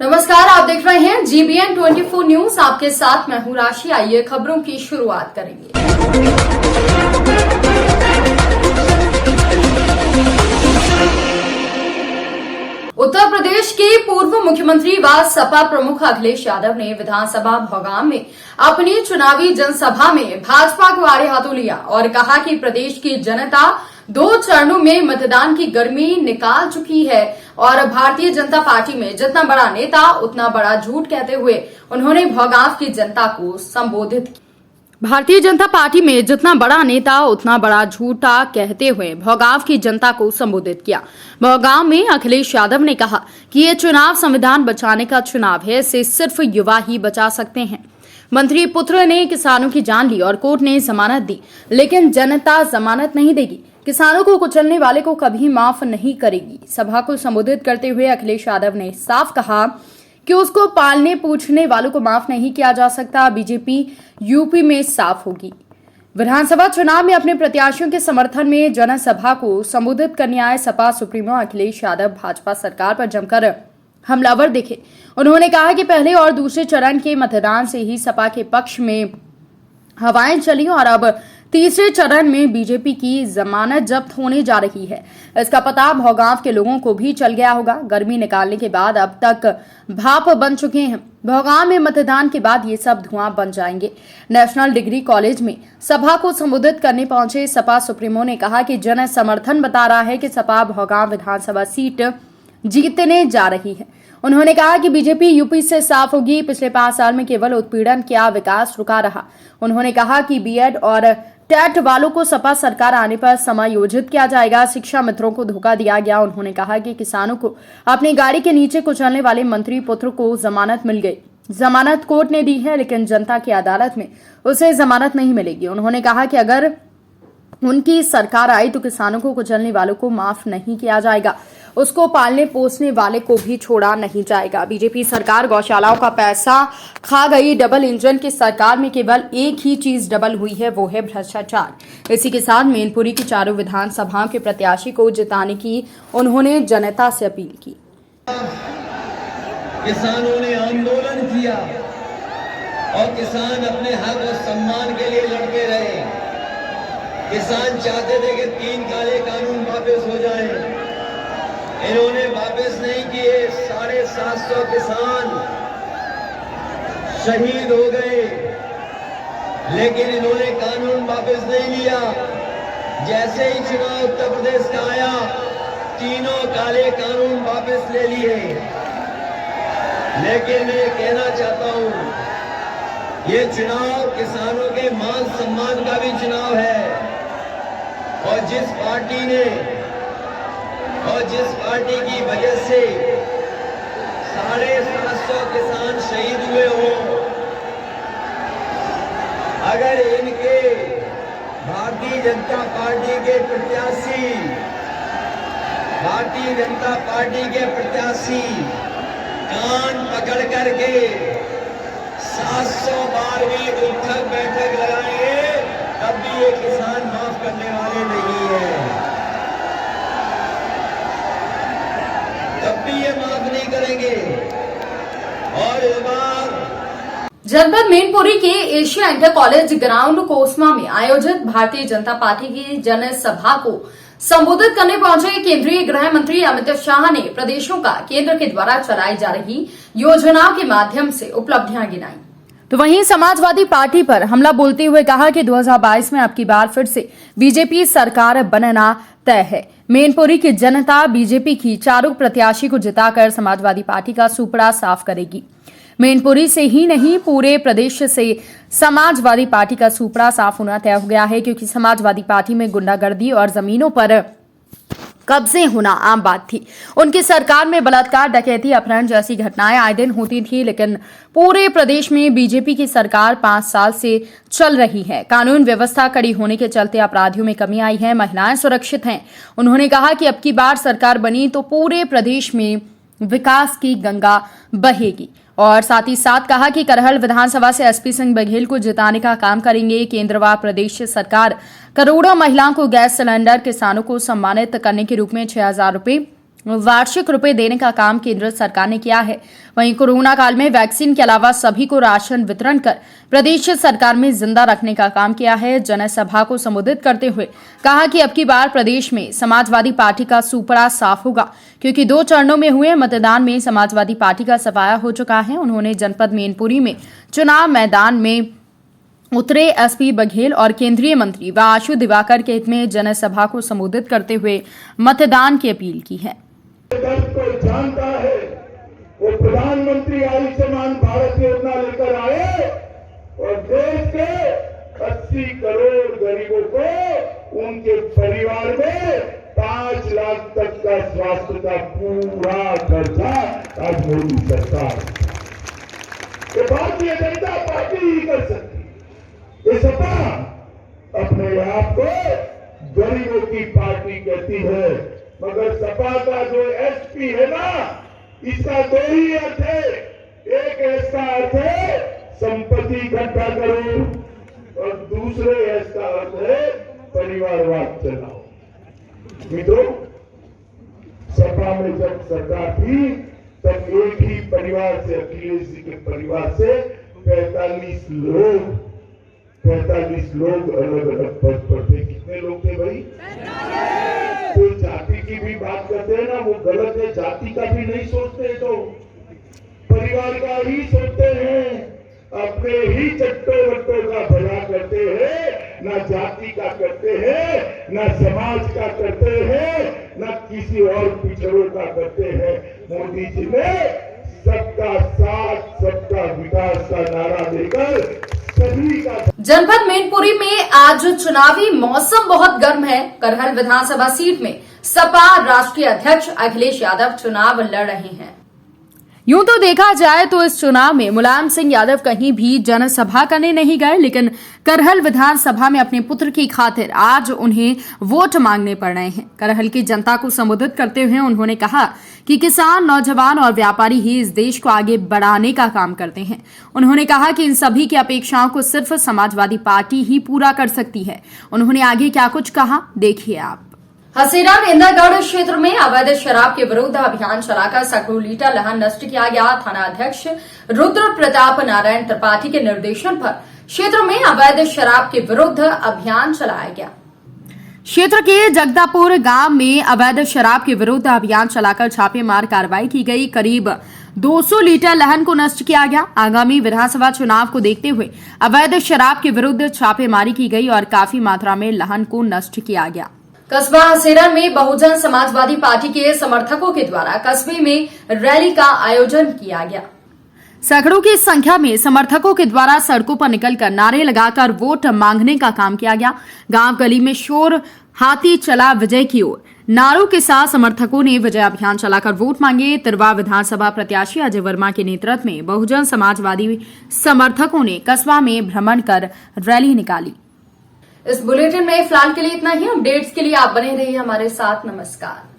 नमस्कार, आप देख रहे हैं GBN 24 न्यूज। आपके साथ मैं हूं राशि। आइए खबरों की शुरुआत करेंगे। उत्तर प्रदेश के पूर्व मुख्यमंत्री व सपा प्रमुख अखिलेश यादव ने विधानसभा भौगाम में अपनी चुनावी जनसभा में भाजपा को आड़े हाथों लिया और कहा कि प्रदेश की जनता 2 चरणों में मतदान की गर्मी निकाल चुकी है और भारतीय जनता पार्टी में जितना बड़ा नेता उतना बड़ा झूठ कहते हुए उन्होंने भौगाम की जनता को संबोधित किया। भारतीय जनता पार्टी में जितना बड़ा नेता उतना बड़ा झूठा कहते हुए भौगाम की जनता को संबोधित किया। भौगाम में अखिलेश यादव ने कहा कि ये चुनाव संविधान बचाने का चुनाव है, इसे सिर्फ युवा ही बचा सकते हैं। मंत्री पुत्र ने किसानों की जान ली और कोर्ट ने जमानत दी, लेकिन जनता जमानत नहीं देगी। किसानों को कुचलने वाले को कभी माफ नहीं करेगी। सभा को संबोधित करते हुए अखिलेश यादव ने साफ कहा कि उसको पालने पूछने वालों को माफ नहीं किया जा सकता। बीजेपी यूपी में साफ होगी। विधानसभा चुनाव में अपने प्रत्याशियों के समर्थन में जनसभा को संबोधित करने आए सपा सुप्रीमो अखिलेश यादव भाजपा सरकार पर जमकर हमलावर दिखे। उन्होंने कहा कि पहले और दूसरे चरण के मतदान से ही सपा के पक्ष में हवाएं चली और अब तीसरे चरण में बीजेपी की जमानत जब्त होने जा रही है। इसका पता भौगाम के लोगों को भी चल गया होगा। गर्मी निकालने के बाद अब तक भाप बन चुके हैं। भौगाम में मतदान के बाद ये सब धुआं बन जाएंगे। नेशनल डिग्री कॉलेज में सभा को संबोधित करने पहुंचे सपा सुप्रीमो ने कहा कि जन समर्थन बता रहा है कि सपा भौगाम विधानसभा सीट जीतने जा रही है। उन्होंने कहा कि बीजेपी यूपी से साफ होगी। पिछले 5 साल में केवल उत्पीड़न किया, विकास रुका रहा। उन्होंने कहा कि बीएड और टेट वालों को सपा सरकार आने पर समायोजित किया जाएगा। शिक्षा मित्रों को धोखा दिया गया। उन्होंने कहा कि किसानों को अपनी गाड़ी के नीचे कुचलने वाले मंत्री पुत्र को जमानत मिल गई। जमानत कोर्ट ने दी है, लेकिन जनता की अदालत में उसे जमानत नहीं मिलेगी। उन्होंने कहा कि अगर उनकी सरकार आई तो किसानों को कुचलने वालों को माफ नहीं किया जाएगा, उसको पालने पोसने वाले को भी छोड़ा नहीं जाएगा। बीजेपी सरकार गौशालाओं का पैसा खा गई। डबल इंजन की सरकार में केवल एक ही चीज डबल हुई है, वो है भ्रष्टाचार। इसी के साथ मैनपुरी की चारों विधानसभाओं के प्रत्याशी को जिताने की उन्होंने जनता से अपील की। किसानों ने आंदोलन किया और किसान अपने हक और सम्मान के लिए लड़ते रहे। किसान चाहते थे कि 3 काले कानून वापस हो जाएं। इन्होंने वापस नहीं किए। 750 किसान शहीद हो गए, लेकिन इन्होंने कानून वापस नहीं लिया। जैसे ही चुनाव उत्तर प्रदेश का आया, तीनों काले कानून वापस ले लिए। लेकिन मैं कहना चाहता हूं, ये चुनाव किसानों के मान सम्मान का भी चुनाव है। और जिस पार्टी की वजह से 750 किसान शहीद हुए हों, अगर इनके भारतीय जनता पार्टी के प्रत्याशी कान पकड़ करके 700 बार भी उठक बैठक लगाएंगे, तब भी ये किसान माफ करने वाले नहीं है। तब भी ये माफ नहीं करेंगे। और इस बार जनपद मैनपुरी के एशिया इंटर कॉलेज ग्राउंड कोसमा में आयोजित भारतीय जनता पार्टी की जनसभा को संबोधित करने पहुंचे केंद्रीय गृह मंत्री अमित शाह ने प्रदेशों का केंद्र के द्वारा चलाई जा रही योजनाओं के माध्यम से उपलब्धियां गिनाई। तो वहीं समाजवादी पार्टी पर हमला बोलते हुए कहा कि 2022 में अब की बार फिर से बीजेपी सरकार बनना तय है। मैनपुरी की जनता बीजेपी की चारों प्रत्याशी को जिताकर समाजवादी पार्टी का सुपड़ा साफ करेगी। मैनपुरी से ही नहीं, पूरे प्रदेश से समाजवादी पार्टी का सुपड़ा साफ होना तय हो गया है, क्योंकि समाजवादी पार्टी में गुंडागर्दी और जमीनों पर कब्जे होना आम बात थी। उनकी सरकार में बलात्कार, डकैती, अपहरण जैसी घटनाएं आए दिन होती थी, लेकिन पूरे प्रदेश में बीजेपी की सरकार 5 साल से चल रही है। कानून व्यवस्था कड़ी होने के चलते अपराधियों में कमी आई है, महिलाएं सुरक्षित हैं। उन्होंने कहा कि अब की बार सरकार बनी तो पूरे प्रदेश में विकास की गंगा बहेगी। और साथ ही साथ कहा कि करहल विधानसभा से एसपी सिंह बघेल को जिताने का काम करेंगे। केंद्र व प्रदेश सरकार करोड़ों महिलाओं को गैस सिलेंडर, किसानों को सम्मानित करने के रूप में 6,000 रुपए वार्षिक रुपए देने का काम केंद्र सरकार ने किया है। वहीं कोरोना काल में वैक्सीन के अलावा सभी को राशन वितरण कर प्रदेश सरकार में जिंदा रखने का काम किया है। जनसभा को संबोधित करते हुए कहा कि अब की बार प्रदेश में समाजवादी पार्टी का सुपड़ा साफ होगा, क्योंकि 2 चरणों में हुए मतदान में समाजवादी पार्टी का सफाया हो चुका है। उन्होंने जनपद मैनपुरी में चुनाव मैदान में उतरे एसपी बघेल और केंद्रीय मंत्री व आशु दिवाकर के हित में जनसभा को संबोधित करते हुए मतदान की अपील की है। दर्द को जानता है, वो प्रधानमंत्री आयुष्मान भारत योजना लेकर आए और देश के 80 करोड़ गरीबों को उनके परिवार में 5 लाख तक का स्वास्थ्य का पूरा खर्चा आज मोदी सरकार, ये भारतीय जनता पार्टी ही कर सकती है। ये सपा अपने आप को गरीबों की पार्टी कहती है, मगर सपा का जो एसपी है ना, इसका 2 ही अर्थ है। एक इसका अर्थ है संपत्ति इकट्ठा करो और दूसरे इसका अर्थ है परिवारवाद चलाओ। मित्रों, सपा में जब सरकार थी तब एक ही परिवार से, अखिलेश जी के परिवार से 45 लोग अलग अलग पद पर थे। कितने लोग थे भाई? कोई जाति की भी बात करते हैं ना, वो गलत है। जाति का भी नहीं सोचते, तो परिवार का ही सोचते हैं। अपने ही चट्टो वट्टों का भला करते हैं, ना जाति का करते हैं, ना समाज का करते हैं, ना किसी और पिछड़ों का करते हैं। मोदी जी ने सबका साथ सबका विकास का नारा देकर सभी का। जनपद मैनपुरी में आज चुनावी मौसम बहुत गर्म है। करहल विधानसभा सीट में सपा राष्ट्रीय अध्यक्ष अखिलेश यादव चुनाव लड़ रहे हैं। यूं तो देखा जाए तो इस चुनाव में मुलायम सिंह यादव कहीं भी जनसभा करने नहीं गए, लेकिन करहल विधानसभा में अपने पुत्र की खातिर आज उन्हें वोट मांगने पड़ रहे हैं। करहल की जनता को संबोधित करते हुए उन्होंने कहा कि किसान, नौजवान और व्यापारी ही इस देश को आगे बढ़ाने का काम करते हैं। उन्होंने कहा कि इन सभी की अपेक्षाओं को सिर्फ समाजवादी पार्टी ही पूरा कर सकती है। उन्होंने आगे क्या कुछ कहा, देखिए आप। हसीरा इंद्रगढ़ क्षेत्र में अवैध शराब के विरुद्ध अभियान चलाकर सैकड़ों लीटर लहन नष्ट किया गया। थाना अध्यक्ष रुद्र प्रताप नारायण त्रिपाठी के निर्देशन पर क्षेत्र में अवैध शराब के विरुद्ध अभियान चलाया गया। क्षेत्र के जगदापुर गांव में अवैध शराब के विरुद्ध अभियान चलाकर छापेमार कार्रवाई की गई। करीब 200 लीटर लहन को नष्ट किया गया। आगामी विधानसभा चुनाव को देखते हुए अवैध शराब के विरुद्ध छापेमारी की गई और काफी मात्रा में लहन को नष्ट किया गया। कस्बा हसीरा में बहुजन समाजवादी पार्टी के समर्थकों के द्वारा कस्बे में रैली का आयोजन किया गया। सैकड़ों की संख्या में समर्थकों के द्वारा सड़कों पर निकलकर नारे लगाकर वोट मांगने का काम किया गया। गांव गली में शोर, हाथी चला विजय की ओर नारों के साथ समर्थकों ने विजय अभियान चलाकर वोट मांगे। तिरवा विधानसभा प्रत्याशी अजय वर्मा के नेतृत्व में बहुजन समाजवादी समर्थकों ने कस्बा में भ्रमण कर रैली निकाली। इस बुलेटिन में फिलहाल के लिए इतना ही। अपडेट्स के लिए आप बने रहिए हमारे साथ। नमस्कार।